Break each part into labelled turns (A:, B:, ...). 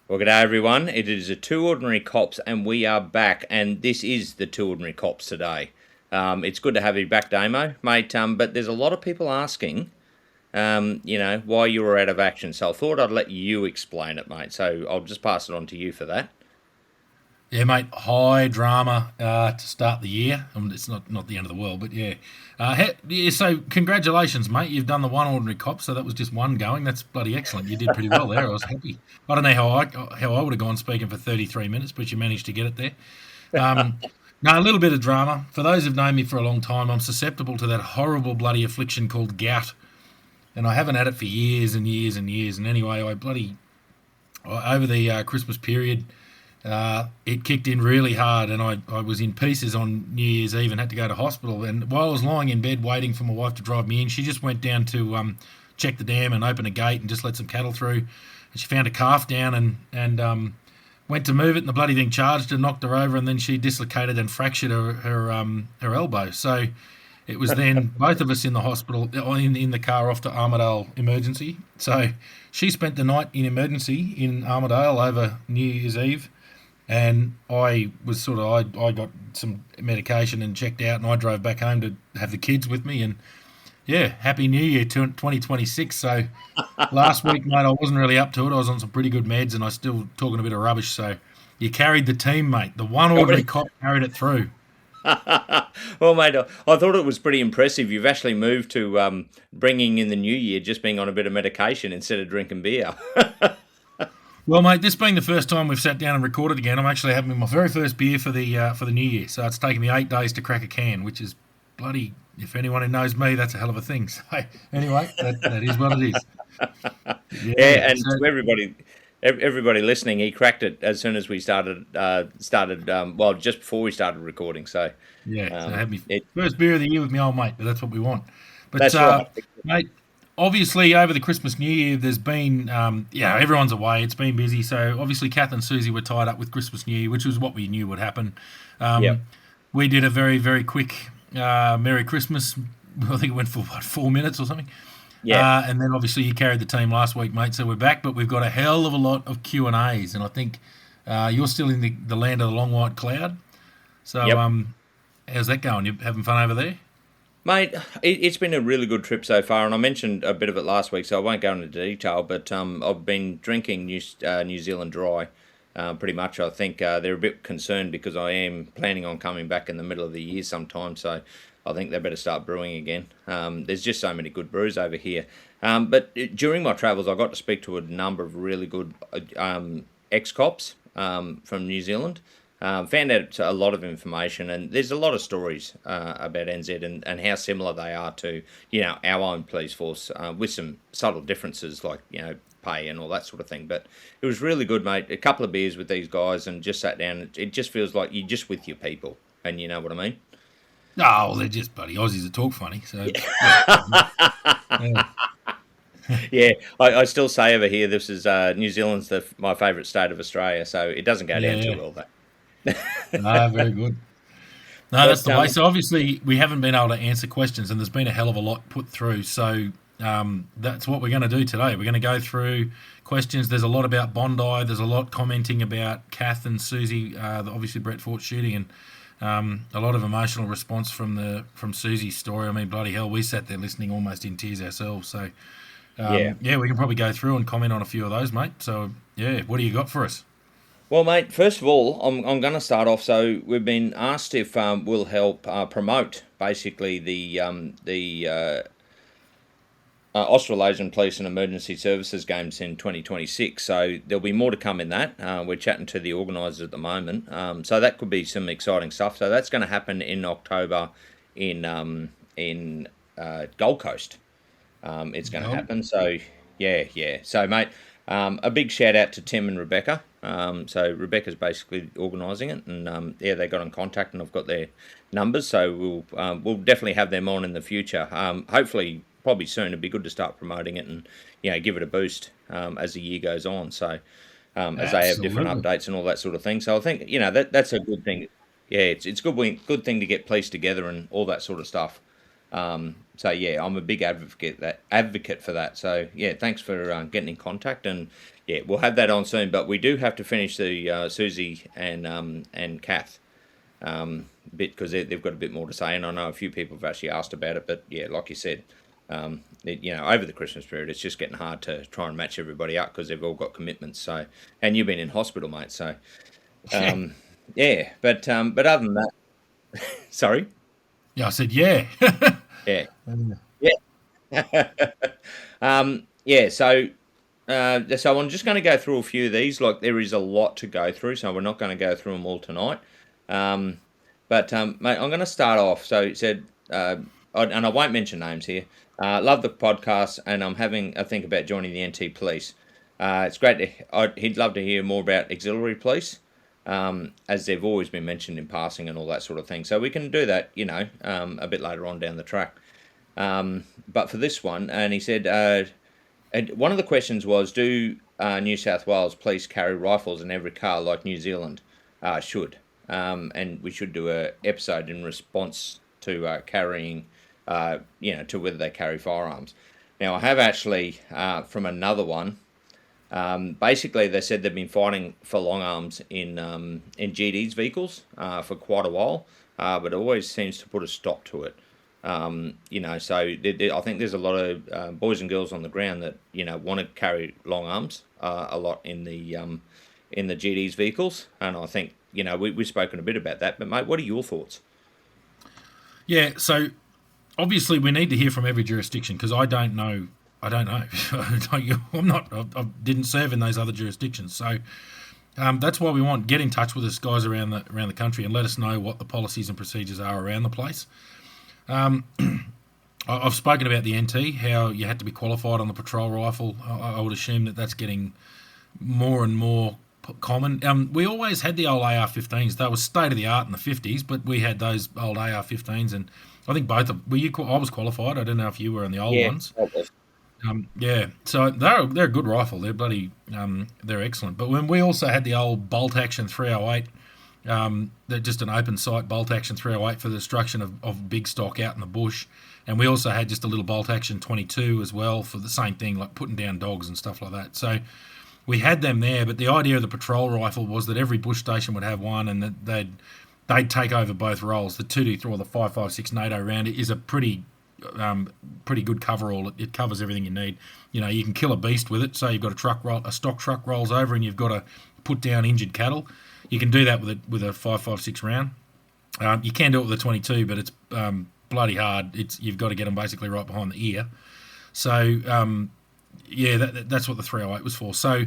A: Well, good day, everyone. It is the Two Ordinary Cops, and we are back. And this is the Two Ordinary Cops today. It's good to have you back, Damo, mate. But there's a lot of people asking, why you were out of action. So I thought I'd let you explain it, mate. So I'll just pass it on to you for that.
B: Yeah, mate, high drama to start the year. It's not the end of the world, but yeah. So congratulations, mate. You've done the one ordinary cop, so that was just one going. That's bloody excellent. You did pretty well there. I was happy. I don't know how I would have gone speaking for 33 minutes, but you managed to get it there. Um, Now, a little bit of drama. For those who've known me for a long time, I'm susceptible to that horrible bloody affliction called gout, and I haven't had it for years and years and years. And anyway, over the Christmas period, it kicked in really hard, and I was in pieces on New Year's Eve and had to go to hospital. And while I was lying in bed waiting for my wife to drive me in, she just went down to check the dam and open a gate and just let some cattle through. And she found a calf down and went to move it, and the bloody thing charged and knocked her over, and then she dislocated and fractured her elbow. So it was then both of us in the hospital, in the car off to Armidale Emergency. So she spent the night in emergency in Armidale over New Year's Eve, and I got some medication and checked out, and I drove back home to have the kids with me. And yeah, happy New Year to 2026. So last week, mate, I wasn't really up to it. I was on some pretty good meds, and I was still talking a bit of rubbish. So you carried the team, mate. The one ordinary cop carried it through.
A: Well, mate, I thought it was pretty impressive. You've actually moved to bringing in the new year just being on a bit of medication instead of drinking beer.
B: Well, mate, this being the first time we've sat down and recorded again, I'm actually having my very first beer for the new year. So it's taken me 8 days to crack a can, which is bloody. If anyone who knows me, that's a hell of a thing. So anyway, that is what it is.
A: Yeah,
B: Yeah.
A: and
B: So
A: to everybody listening, he cracked it as soon as we started. Well, just before we started recording. So
B: yeah, so I
A: um,
B: had my
A: it
B: first beer of the year with my old mate, but that's what we want. But
A: that's right.
B: mate, obviously over the Christmas New Year, there's been everyone's away. It's been busy. So obviously, Kath and Susie were tied up with Christmas New Year, which was what we knew would happen.
A: Yep.
B: Um, we did a very very quick Merry Christmas. I think it went for 4 minutes or something.
A: Yeah.
B: And then obviously you carried the team last week, mate. So we're back, but we've got a hell of a lot of Q&As, and I think you're still in the land of the long white cloud. So
A: Yep.
B: how's that going? You having fun over there?
A: Mate, it's been a really good trip so far, and I mentioned a bit of it last week, so I won't go into detail. But I've been drinking New Zealand Dry, pretty much. I think they're a bit concerned because I am planning on coming back in the middle of the year sometime, so I think they better start brewing again. There's just so many good brews over here. But during my travels, I got to speak to a number of really good ex-cops from New Zealand. Found out a lot of information, and there's a lot of stories about NZ and how similar they are to our own police force, with some subtle differences like pay and all that sort of thing. But it was really good, mate. A couple of beers with these guys and just sat down. It just feels like you're just with your people, and you know what I mean.
B: Oh, well, they're just bloody Aussies that talk funny. So yeah,
A: Yeah, I still say over here this is New Zealand's my favourite state of Australia, so it doesn't go down too
B: yeah.
A: well though.
B: No, very good. No, that's
A: But
B: the way. So obviously we haven't been able to answer questions, and there's been a hell of a lot put through. So that's what we're going to do today. We're going to go through questions. There's a lot about Bondi. There's a lot commenting about Kath and Susie, obviously Brett Fort shooting, and a lot of emotional response from Susie's story. I mean, bloody hell, we sat there listening almost in tears ourselves. So
A: yeah.
B: yeah, we can probably go through and comment on a few of those, mate. So yeah, what do you got for us?
A: Well, mate, first of all, I'm going to start off. So we've been asked if we'll help promote basically the Australasian Police and Emergency Services Games in 2026. So there'll be more to come in that. We're chatting to the organisers at the moment. So that could be some exciting stuff. So that's going to happen in October in Gold Coast. It's going to
B: No.
A: happen. So yeah. So mate, a big shout out to Tim and Rebecca. So Rebecca's basically organising it, and they got in contact, and I've got their numbers. So we'll definitely have them on in the future. Hopefully, probably soon. It'd be good to start promoting it and give it a boost as the year goes on. So as they have different
B: Absolutely.
A: updates and all that sort of thing. So I think that's a good thing. Yeah, it's good thing to get police together and all that sort of stuff. So yeah, I'm a big advocate for that. So yeah, thanks for getting in contact, and yeah, we'll have that on soon. But we do have to finish the Susie and Kath bit because they've got a bit more to say, and I know a few people have actually asked about it. But yeah, like you said, over the Christmas period, it's just getting hard to try and match everybody up because they've all got commitments. So, and you've been in hospital, mate. So
B: Yeah.
A: yeah, but other than that, sorry,
B: Yeah, I said, yeah.
A: yeah, yeah, yeah. So I'm just going to go through a few of these. Like there is a lot to go through, so we're not going to go through them all tonight. Um, but mate, I'm going to start off. So it said, and I won't mention names here. Love the podcast, and I'm having a think about joining the NT Police. It's great. He'd love to hear more about auxiliary police, as they've always been mentioned in passing and all that sort of thing. So we can do that, a bit later on down the track. But for this one, and he said, and one of the questions was, do New South Wales police carry rifles in every car like New Zealand should? And we should do a episode in response to carrying, to whether they carry firearms. Now, I have actually, from another one, basically they said they've been fighting for long arms in GD's vehicles for quite a while, but it always seems to put a stop to it. So I think there's a lot of boys and girls on the ground that want to carry long arms a lot in the GD's vehicles, and I think we've spoken a bit about that. But mate, what are your thoughts?
B: Yeah, so obviously we need to hear from every jurisdiction because I don't know. I don't know. I'm not. I didn't serve in those other jurisdictions, so that's why we want get in touch with us guys around the country and let us know what the policies and procedures are around the place. I've spoken about the NT, how you had to be qualified on the patrol rifle. I would assume that that's getting more and more common. We always had the old AR-15s. They were state of the art in the 50s, but we had those old AR-15s, and I think both of were you. I was qualified. I don't know if you were in the old
A: Yeah,
B: ones. Yeah, so they're a good rifle. They're bloody they're excellent. But when we also had the old bolt action 308, they're just an open sight bolt action 308 for the destruction of big stock out in the bush, and we also had just a little bolt action 22 as well for the same thing, like putting down dogs and stuff like that. So we had them there, but the idea of the patrol rifle was that every bush station would have one, and that they'd take over both roles. The 223 or the 5.56 NATO round is a pretty good coverall. It covers everything you need. You can kill a beast with it. So you've got a stock truck rolls over, and you've got to put down injured cattle. You can do that with a 5.56 round. You can do it with a 22, but it's bloody hard. You've got to get them basically right behind the ear. So that's what the 308 was for. So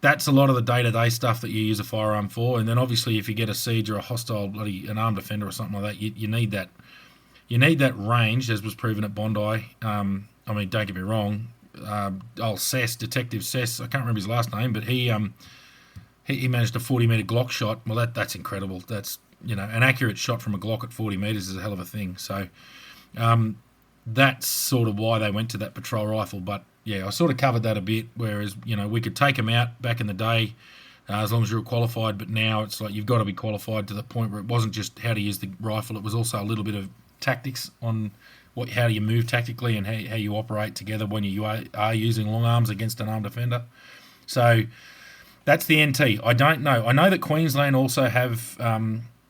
B: that's a lot of the day-to-day stuff that you use a firearm for. And then obviously if you get a siege or a hostile an armed offender or something like that, you need that. You need that range, as was proven at Bondi. Don't get me wrong. Old Detective Sess, I can't remember his last name, but he managed a 40-metre Glock shot. Well, that's incredible. That's an accurate shot from a Glock at 40 metres is a hell of a thing. So that's sort of why they went to that patrol rifle. But yeah, I sort of covered that a bit. Whereas we could take them out back in the day as long as you were qualified. But now it's like you've got to be qualified to the point where it wasn't just how to use the rifle. It was also a little bit of tactics on how do you move tactically and how you operate together when you are using long arms against an armed offender. So that's the NT. I don't know. I know that Queensland also have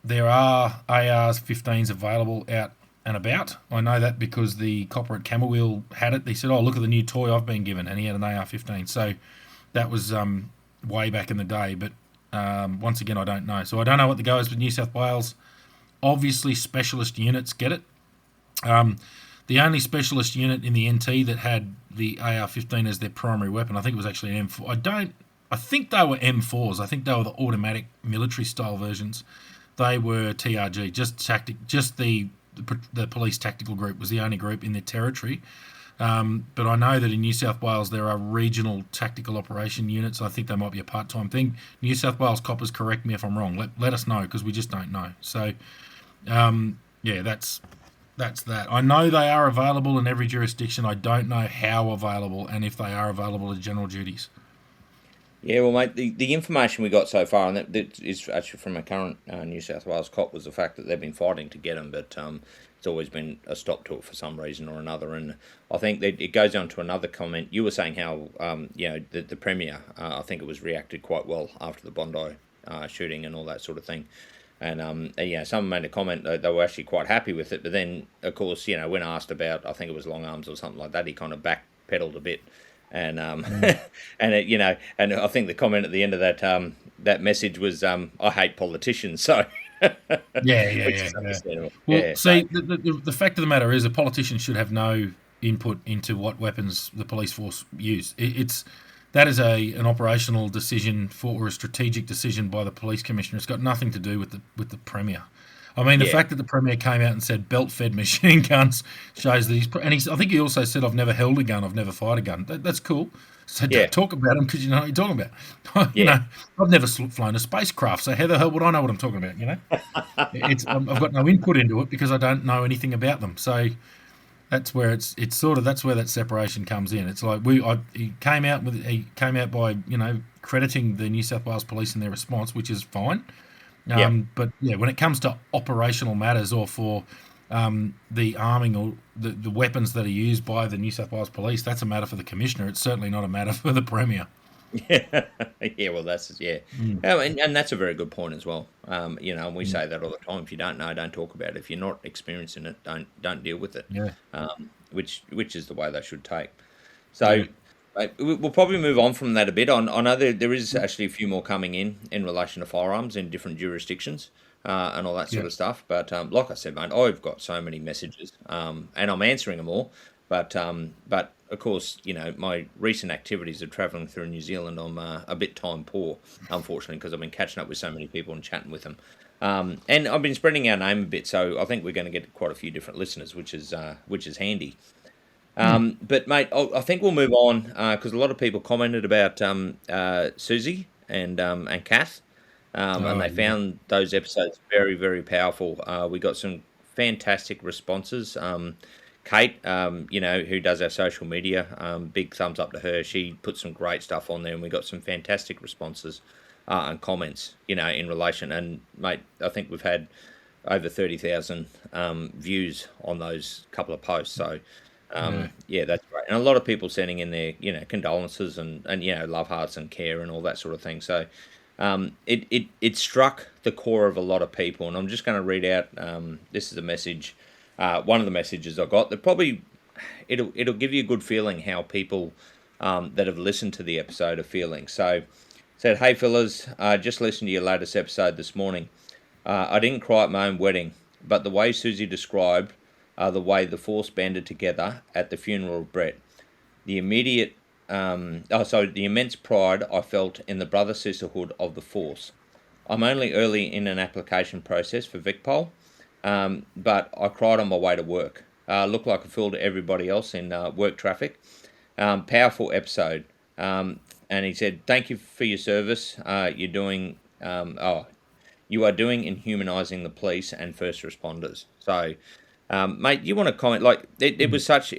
B: there are ARs 15s available out and about. I know that because the copper at Camberwell had it. They said, "Oh, look at the new toy I've been given," and he had an AR-15. So that was way back in the day. But once again, I don't know. So I don't know what the go is with New South Wales. Obviously, specialist units get it. The only specialist unit in the NT that had the AR-15 as their primary weapon, I think it was actually an M4. I think they were M4s. I think they were the automatic military style versions. They were TRG, just the police tactical group was the only group in their territory. But I know that in New South Wales there are regional tactical operation units. I think they might be a part-time thing. New South Wales coppers, correct me if I'm wrong. Let us know because we just don't know. So, that's that. I know they are available in every jurisdiction. I don't know how available and if they are available as general duties.
A: Yeah, well, mate, the information we got so far, and that is actually from a current New South Wales cop, was the fact that they've been fighting to get him, but it's always been a stop to it for some reason or another. And I think that it goes on to another comment. You were saying how, the Premier, I think it was reacted quite well after the Bondi shooting and all that sort of thing. And someone made a comment that they were actually quite happy with it, but then, of course, when asked about, I think it was long arms or something like that, he kind of backpedaled a bit, and and and I think the comment at the end of that message was, "I hate politicians," so
B: Yeah, yeah,
A: which
B: yeah,
A: is
B: yeah.
A: understandable.
B: Well,
A: Yeah, so
B: see, the fact of the matter is, a politician should have no input into what weapons the police force use. That is an operational decision or a strategic decision by the police commissioner. It's got nothing to do with the premier. I mean, the
A: yeah,
B: fact that the premier came out and said belt-fed machine guns shows that I think he also said, "I've never held a gun, I've never fired a gun." That's cool. So
A: yeah,
B: don't talk about them because you know what you're talking about.
A: yeah,
B: I've never flown a spacecraft, so how the hell would I know what I'm talking about? I've got no input into it because I don't know anything about them. So that's where that's where that separation comes in. It's like he came out by crediting the New South Wales Police in their response, which is fine.
A: yeah.
B: But yeah, when it comes to operational matters or for the arming or the weapons that are used by the New South Wales Police, that's a matter for the commissioner. It's certainly not a matter for the premier.
A: Yeah, yeah. Well, that's yeah,
B: Mm.
A: and that's a very good point as well. And we say that all the time. If you don't know, don't talk about it. If you're not experiencing it, don't deal with it.
B: Yeah,
A: Which is the way they should take.
B: yeah,
A: So we'll probably move on from that a bit. I know there is actually a few more coming in relation to firearms in different jurisdictions and all that
B: yeah.
A: sort of stuff. But like I said, mate, I've got so many messages and I'm answering them all. But of course, my recent activities of travelling through New Zealand, I'm a bit time poor, unfortunately, because I've been catching up with so many people and chatting with them. And I've been spreading our name a bit, so I think we're going to get quite a few different listeners, which is handy.
B: Mm.
A: But mate, I think we'll move on because a lot of people commented about Susie and Kath, and
B: Oh,
A: they
B: yeah.
A: found those episodes very very powerful. We got some fantastic responses. Kate, who does our social media, big thumbs up to her. She put some great stuff on there, and we got some fantastic responses and comments. In relation. And mate, I think we've had over 30,000 views on those couple of posts. So
B: Yeah.
A: yeah, that's great. And a lot of people sending in their, condolences and love hearts and care and all that sort of thing. So it struck the core of a lot of people. And I'm just going to read out. This is a message. One of the messages I got that probably it'll give you a good feeling how people that have listened to the episode are feeling. So said, "Hey fellas, just listened to your latest episode this morning. I didn't cry at my own wedding, but the way Susie described the way the force banded together at the funeral of Brett, the immediate, the immense pride I felt in the brother sisterhood of the force. I'm only early in an application process for VicPol, but I cried on my way to work. Looked like a fool to everybody else in work traffic. Powerful episode." And he said, "Thank you for your service. You are doing in humanising the police and first responders." So, mate, you want to comment? Like it was such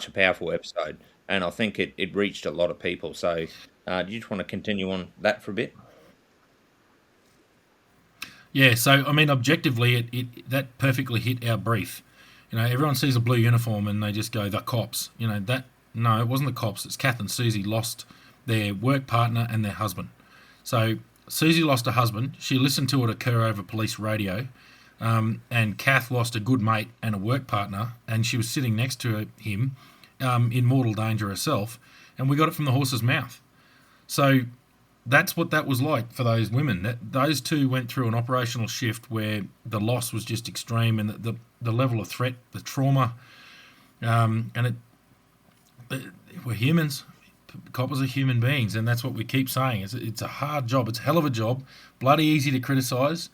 A: a powerful episode, and I think it reached a lot of people. So, do you just want to continue on that for a bit?
B: Yeah, so I mean, objectively, that perfectly hit our brief. Everyone sees a blue uniform and they just go the cops. No, it wasn't the cops. It's Kath and Susie lost their work partner and their husband. So Susie lost her husband. She listened to it occur over police radio, and Kath lost a good mate and a work partner, and she was sitting next to him, in mortal danger herself. And we got it from the horse's mouth. So that's what that was like for those women. Those two went through an operational shift where the loss was just extreme, and the level of threat, the trauma, and we're humans. Coppers are human beings, and that's what we keep saying. It's a hard job. It's a hell of a job. Bloody easy to criticise,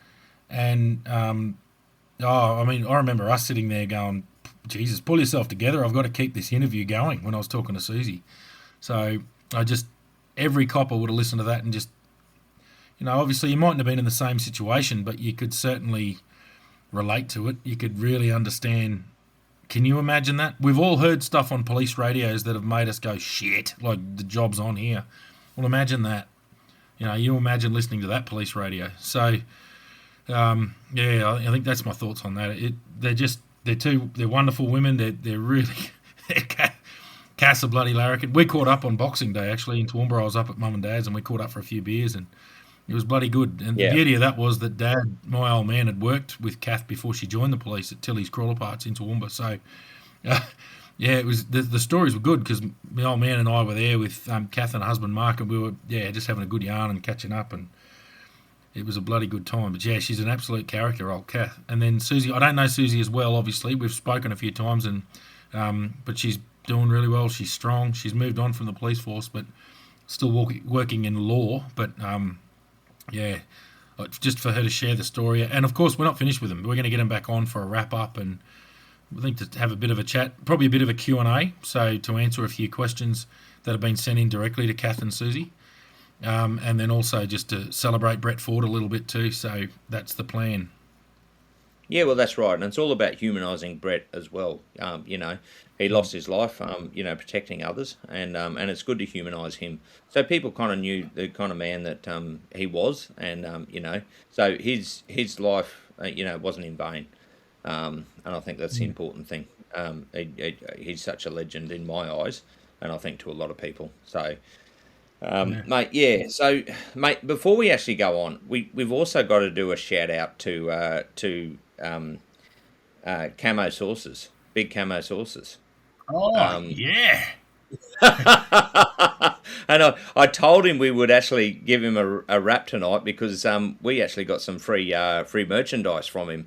B: and I mean, I remember us sitting there going, "Jesus, pull yourself together. I've got to keep this interview going." When I was talking to Susie, so every copper would have listened to that and just, obviously you mightn't have been in the same situation, but you could certainly relate to it. You could really understand. Can you imagine that? We've all heard stuff on police radios that have made us go, shit, like the job's on here. Well, imagine that. You imagine listening to that police radio. So, I think that's my thoughts on that. They're wonderful women. They're really Cass a bloody larrikin. We caught up on Boxing Day actually in Toowoomba. I was up at Mum and Dad's and we caught up for a few beers and it was bloody good. And the
A: Yeah.
B: beauty of that was that Dad, my old man, had worked with Kath before she joined the police at Tilly's Crawler Parts in Toowoomba. So, it was the stories were good because my old man and I were there with Kath and her husband Mark, and we were just having a good yarn and catching up, and it was a bloody good time. But yeah, she's an absolute character, old Kath. And then Susie, I don't know Susie as well. Obviously, we've spoken a few times, and but she's doing really well. She's strong. She's moved on from the police force, but still working in law. But just for her to share the story. And of course, we're not finished with them. We're going to get them back on for a wrap up, and I think to have a bit of a chat, probably a bit of a Q&A, so to answer a few questions that have been sent in directly to Kath and Susie. And then also just to celebrate Brett Ford a little bit too. So that's the plan.
A: Yeah, well, that's right, and it's all about humanising Brett as well. He lost his life, protecting others, and it's good to humanise him. So people kind of knew the kind of man that he was, and so his life, wasn't in vain, and I think that's the important thing. He's such a legend in my eyes, and I think to a lot of people. So. Mate, yeah. So, mate, before we actually go on, we've also got to do a shout out to Camo Sauces, Big Camo Sauces.
B: Oh, yeah.
A: And I told him we would actually give him a wrap tonight because we actually got some free merchandise from him.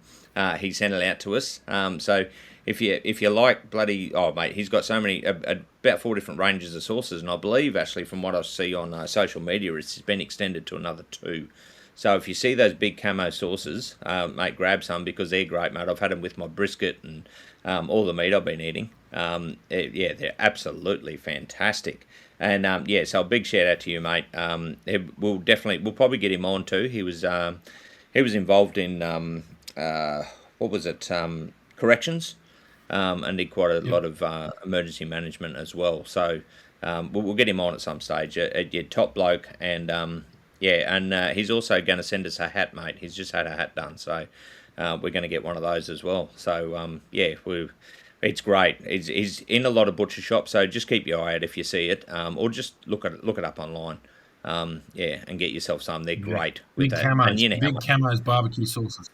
A: He sent it out to us. So if you like bloody mate, he's got so many about 4 different ranges of sauces, and I believe actually from what I see on social media, it's been extended to another 2. So if you see those big camo sauces, mate, grab some because they're great, mate. I've had them with my brisket and all the meat I've been eating. They're absolutely fantastic. And so a big shout out to you, mate. We'll probably get him on too. He was involved in what was it? Corrections. And did quite a lot of emergency management as well. So we'll get him on at some stage. Top bloke, and he's also going to send us a hat, mate. He's just had a hat done, so we're going to get one of those as well. So it's great. He's in a lot of butcher shops, so just keep your eye out if you see it, or just look it up online. And get yourself some. They're great.
B: Big
A: with
B: camos,
A: that. And
B: big camos barbecue sauces.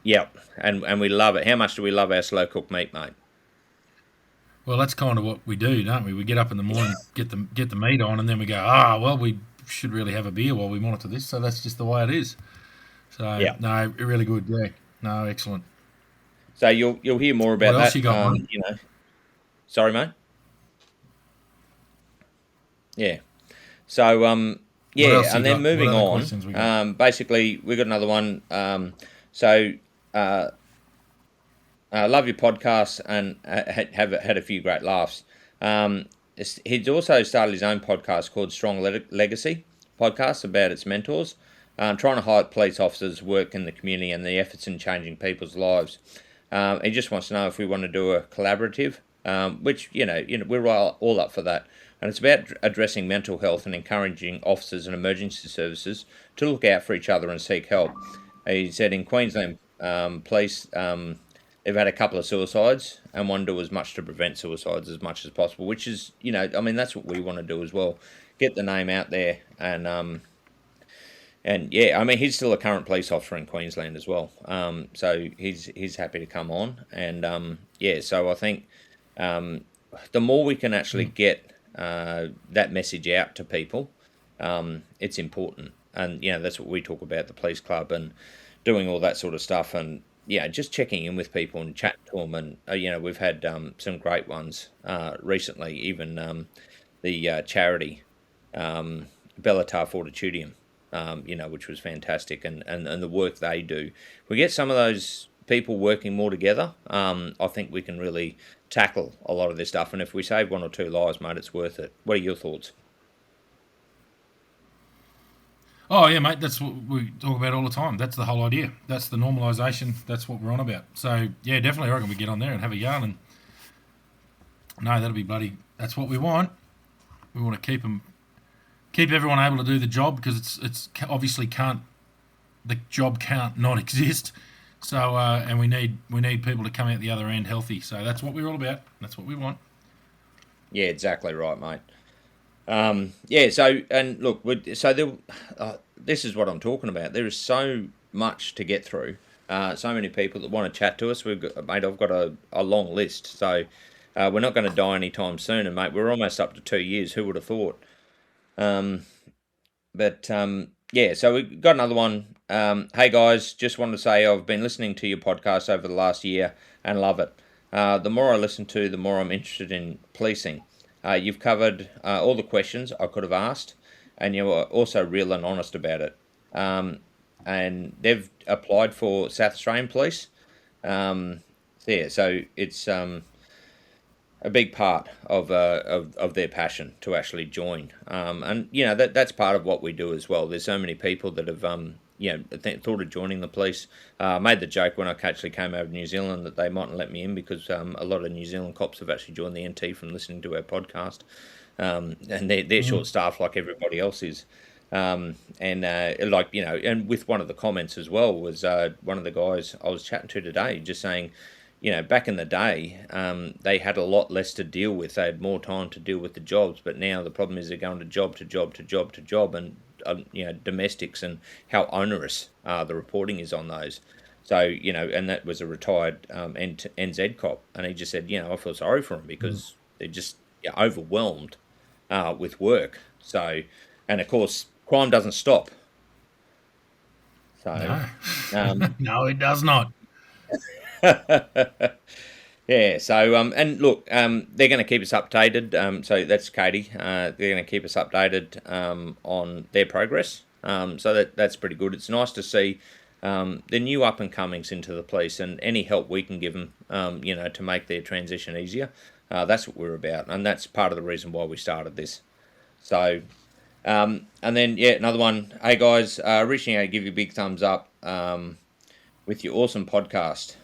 A: Yep, and we love it. How much do we love our slow cooked meat, mate?
B: Well, that's kind of what we do, don't we? We get up in the morning, get the meat on, and then we go, we should really have a beer while we monitor this. So that's just the way it is. So no, really good. Yeah, no, excellent.
A: So you'll hear more about
B: what else
A: that.
B: You got,
A: Sorry, mate. Yeah. So and then moving on. Basically, we got another one. Love your podcast and have had a few great laughs. He's also started his own podcast called Strong Legacy podcast about its mentors, trying to highlight police officers' work in the community and the efforts in changing people's lives. He just wants to know if we want to do a collaborative, which we're all up for that. And it's about addressing mental health and encouraging officers and emergency services to look out for each other and seek help. He said in Queensland police, they've had a couple of suicides and want to do as much to prevent suicides as much as possible, which is, that's what we want to do as well. Get the name out there and he's still a current police officer in Queensland as well. So he's happy to come on. And so I think the more we can actually get that message out to people, it's important. And, that's what we talk about, the police club and doing all that sort of stuff. And, just checking in with people and chatting to them. And, we've had some great ones recently, even the charity, Bellatar Fortitudium, which was fantastic. And the work they do. We get some of those people working more together. I think we can really tackle a lot of this stuff. And if we save 1 or 2 lives, mate, it's worth it. What are your thoughts?
B: Oh, yeah, mate, that's what we talk about all the time. That's the whole idea. That's the normalisation. That's what we're on about. So, yeah, definitely I reckon we get on there and have a yarn. And no, that'll be bloody... That's what we want. We want to keep keep everyone able to do the job, because it's obviously the job can't not exist. So and we need people to come out the other end healthy. So that's what we're all about. That's what we want.
A: Yeah, exactly right, mate. Yeah, so, and look, this is what I'm talking about. There is so much to get through. So many people that want to chat to us. Mate, I've got a long list. So we're not going to die anytime soon. And, mate, we're almost up to 2 years. Who would have thought? Um, yeah, so we got another one. Hey, guys, just wanted to say I've been listening to your podcast over the last year and love it. The more I listen to, the more I'm interested in policing. You've covered all the questions I could have asked, and you were also real and honest about it. And they've applied for South Australian Police. Yeah, so it's a big part of their passion to actually join. And you know that's part of what we do as well. There's so many people that have thought of joining the police. Made the joke when I actually came over to New Zealand that they mightn't let me in because a lot of New Zealand cops have actually joined the NT from listening to our podcast, and they're short staffed like everybody else is. And with one of the comments as well was one of the guys I was chatting to today, just saying, back in the day, they had a lot less to deal with. They had more time to deal with the jobs, but now the problem is they're going to job to job to job to job, and domestics and how onerous the reporting is on those. So and that was a retired NZ cop, and he just said, I feel sorry for them because they're just overwhelmed with work. So, and of course, crime doesn't stop. So,
B: no, no, it does not.
A: Yeah, so and look, they're going to keep us updated. So that's Katie. They're going to keep us updated on their progress. So that's pretty good. It's nice to see the new up and comings into the police, and any help we can give them, to make their transition easier. That's what we're about, and that's part of the reason why we started this. So, and then another one. Hey guys, reaching out to give you a big thumbs up with your awesome podcast.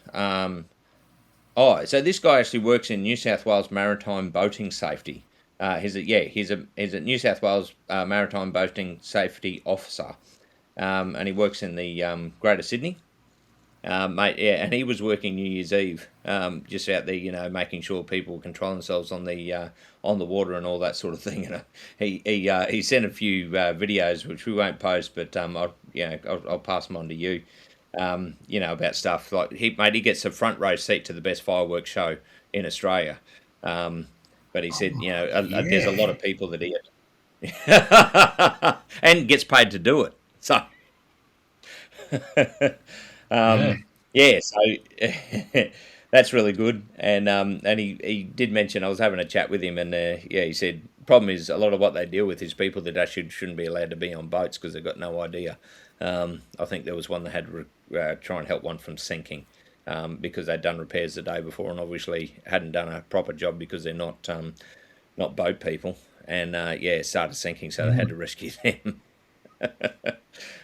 A: So this guy actually works in New South Wales Maritime Boating Safety. He's a New South Wales Maritime Boating Safety Officer, and he works in the Greater Sydney. And he was working New Year's Eve, just out there, making sure people control themselves on the water and all that sort of thing. And he sent a few videos which we won't post, but I'll pass them on to you. About stuff like he gets a front row seat to the best fireworks show in Australia. But he said, there's a lot of people that he and gets paid to do it. So, so that's really good. And he did mention, I was having a chat with him, and he said, problem is a lot of what they deal with is people that actually shouldn't be allowed to be on boats because they've got no idea. I think there was one that had to try and help one from sinking because they'd done repairs the day before and obviously hadn't done a proper job because they're not boat people, and started sinking, so they had to rescue them.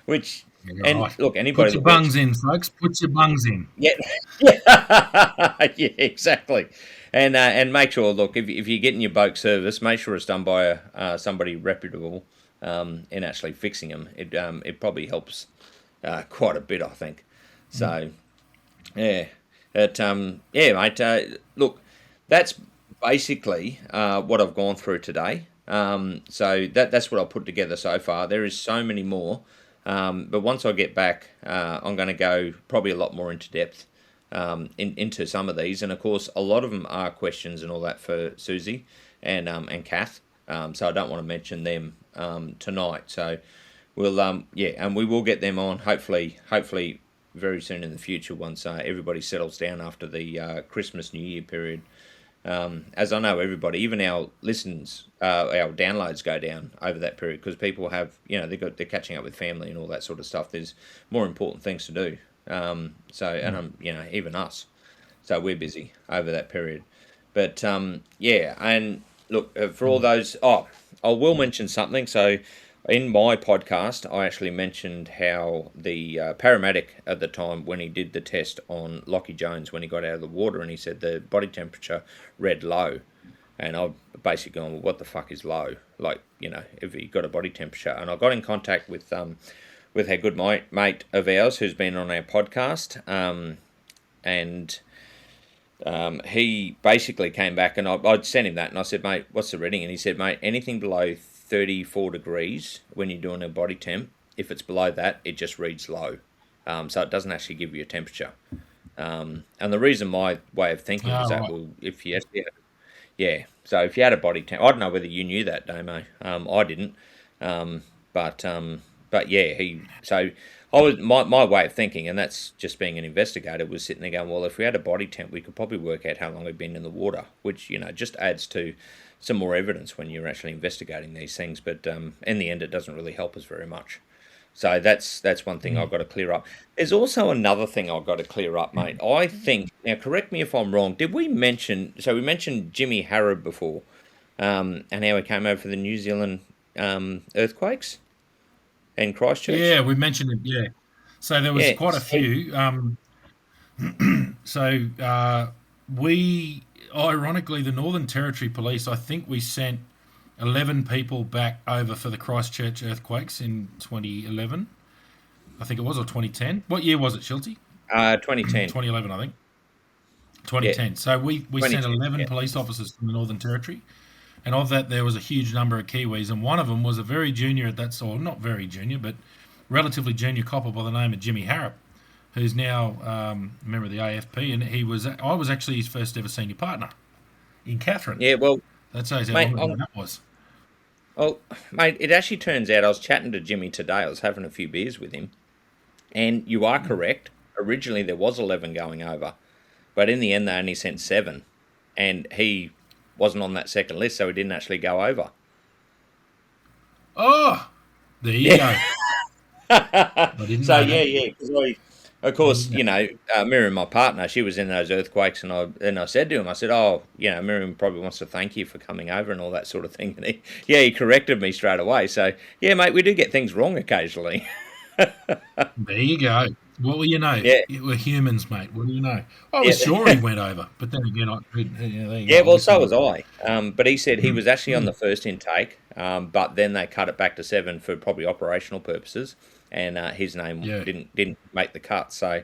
A: Which and look, anybody
B: put your bungs in, folks. Put your bungs in.
A: Yeah, yeah, exactly. And make sure, look, if you're getting your boat serviced, make sure it's done by somebody reputable. In actually fixing them, it probably helps quite a bit, I think. So, mate. Look, that's basically what I've gone through today. So that's what I've put together so far. There is so many more, but once I get back, I'm going to go probably a lot more into depth into some of these, and of course, a lot of them are questions and all that for Susie and Kath. So I don't want to mention them tonight. So we'll and we will get them on hopefully very soon in the future once everybody settles down after the Christmas New Year period. As I know, everybody, even our listens, our downloads go down over that period because people have, they're catching up with family and all that sort of stuff. There's more important things to do. Even us. So we're busy over that period. But and look, for all those, I will mention something. So in my podcast, I actually mentioned how the paramedic at the time, when he did the test on Lockie Jones, when he got out of the water, and he said the body temperature read low. And I've basically gone, well, what the fuck is low? Like, have you got a body temperature? And I got in contact with our good mate of ours who's been on our podcast, and he basically came back, and I'd sent him that, and I said, mate, what's the reading? And he said, mate, anything below 34 degrees when you're doing a body temp, if it's below that, it just reads low. So it doesn't actually give you a temperature. And the reason my way of thinking was that, well, if you actually yeah. So if you had a body temp, I don't know whether you knew that, Damo. I didn't. But yeah, I was my way of thinking, and that's just being an investigator, was sitting there going, well, if we had a body temp, we could probably work out how long we've been in the water, which just adds to some more evidence when you're actually investigating these things. But in the end, it doesn't really help us very much. So that's one thing I've got to clear up. There's also another thing I've got to clear up, mate. I think, now correct me if I'm wrong, did we mention Jimmy Harrod before, and how he came over for the New Zealand earthquakes in Christchurch?
B: Yeah, we mentioned it, yeah. So there was quite a few. We, ironically, the Northern Territory Police, I think we sent 11 people back over for the Christchurch earthquakes in 2011. I think it was, or 2010. What year was it, Schultzy?
A: 2010.
B: 2011, I think. 2010. Yeah. So we sent 11
A: yeah.
B: police officers from the Northern Territory. And of that, there was a huge number of Kiwis. And one of them was a very junior at that sort, not very junior, but relatively junior copper by the name of Jimmy Harrop, who's now a member of the AFP. And I was actually his first ever senior partner in Catherine.
A: Yeah, well,
B: that's how long that was.
A: Well, mate, it actually turns out I was chatting to Jimmy today. I was having a few beers with him. And you are correct. Originally, there was 11 going over. But in the end, they only sent 7. And he wasn't on that second list, so he didn't actually go over.
B: Oh, there you go. I didn't know
A: yeah. Because of course, Miriam, my partner, she was in those earthquakes, and I said to him, I said, oh, Miriam probably wants to thank you for coming over and all that sort of thing. And he corrected me straight away. So, yeah, mate, we do get things wrong occasionally.
B: There you go. Well, we're humans, mate. What do you know? I was sure he went over, but then again,
A: so was I. But he said he was actually on the first intake, but then they cut it back to 7 for probably operational purposes, and his name didn't make the cut. So,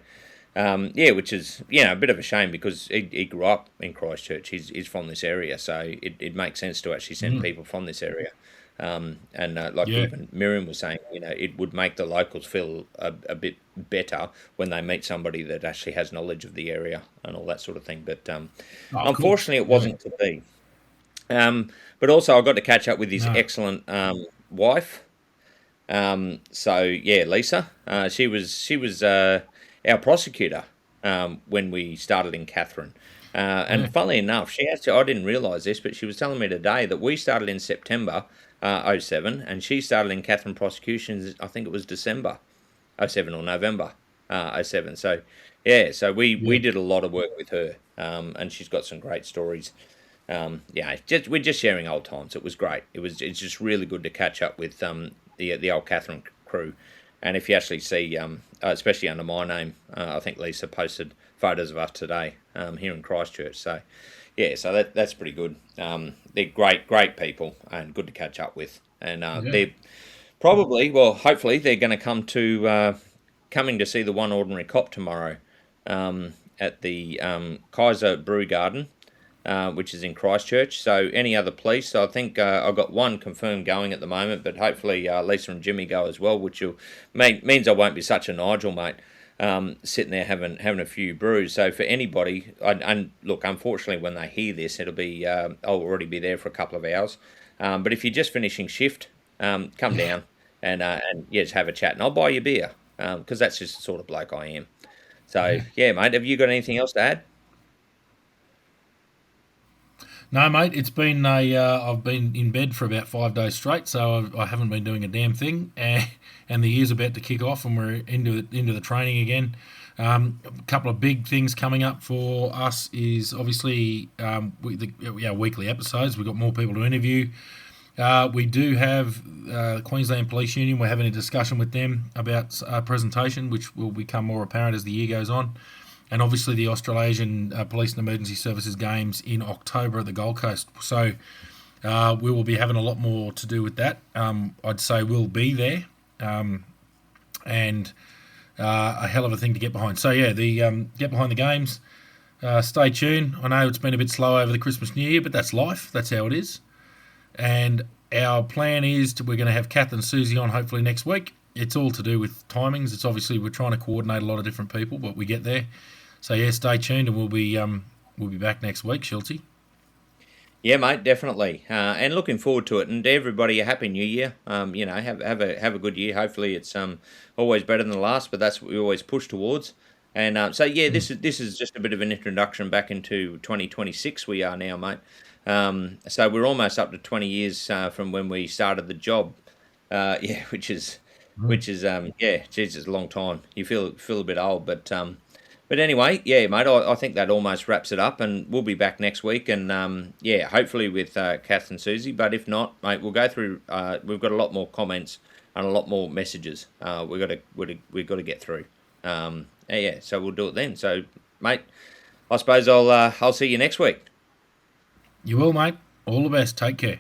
A: which is a bit of a shame, because he grew up in Christchurch. He's from this area, so it makes sense to actually send people from this area. Even Miriam was saying, it would make the locals feel a bit better when they meet somebody that actually has knowledge of the area and all that sort of thing. But unfortunately, it wasn't to be. But also, I got to catch up with his excellent wife. Lisa. She was our prosecutor when we started in Catherine. And funnily enough, I didn't realise this, but she was telling me today that we started in September 07, and she started in Catherine prosecutions, I think it was December 07 or November 07. So, we did a lot of work with her, and she's got some great stories. We're just sharing old times. It was great. It's just really good to catch up with the old Catherine crew. And if you actually see, especially under my name, I think Lisa posted photos of us today here in Christchurch. So, so that's pretty good. They're great people and good to catch up with. And they're probably, hopefully, they're going to coming to see the One Ordinary Cop tomorrow at the Kaiser Brew Garden, which is in Christchurch. So any other police, I think I've got one confirmed going at the moment, but hopefully Lisa and Jimmy go as well, which means I won't be such a Nigel, mate, sitting there having a few brews. So for anybody, and look, unfortunately, when they hear this, it'll be I'll already be there for a couple of hours. But if you're just finishing shift, come down and just have a chat, and I'll buy you beer, because that's just the sort of bloke I am. So mate, have you got anything else to add?
B: No, mate, it's been I've been in bed for about 5 days straight, so I haven't been doing a damn thing. And the year's about to kick off, and we're into the training again. A couple of big things coming up for us is obviously our weekly episodes. We've got more people to interview. We do have Queensland Police Union. We're having a discussion with them about a presentation, which will become more apparent as the year goes on. and obviously the Australasian Police and Emergency Services Games in October at the Gold Coast. So we will be having a lot more to do with that. I'd say we'll be there, and a hell of a thing to get behind. So yeah, the get behind the games. Stay tuned. I know it's been a bit slow over the Christmas New Year, but that's life. That's how it is. And our plan is we're going to have Kath and Susie on hopefully next week. It's all to do with timings. It's obviously we're trying to coordinate a lot of different people, but we get there. So yeah, stay tuned, and we'll be back next week, Schultzy.
A: Yeah, mate, definitely, and looking forward to it. And to everybody, a happy New Year. Have a good year. Hopefully, it's always better than the last, but that's what we always push towards. And so yeah, this is just a bit of an introduction back into 2026. We are now, mate. So we're almost up to 20 years from when we started the job. Yeah, which is yeah, geez, it's a long time. You feel a bit old, but anyway, yeah, mate, I think that almost wraps it up, and we'll be back next week, and yeah, hopefully with Kath and Susie. But if not, mate, we'll go through. We've got a lot more comments and a lot more messages. We've got to get through. Yeah, so we'll do it then. So, mate, I suppose I'll see you next week.
B: You will, mate. All the best. Take care.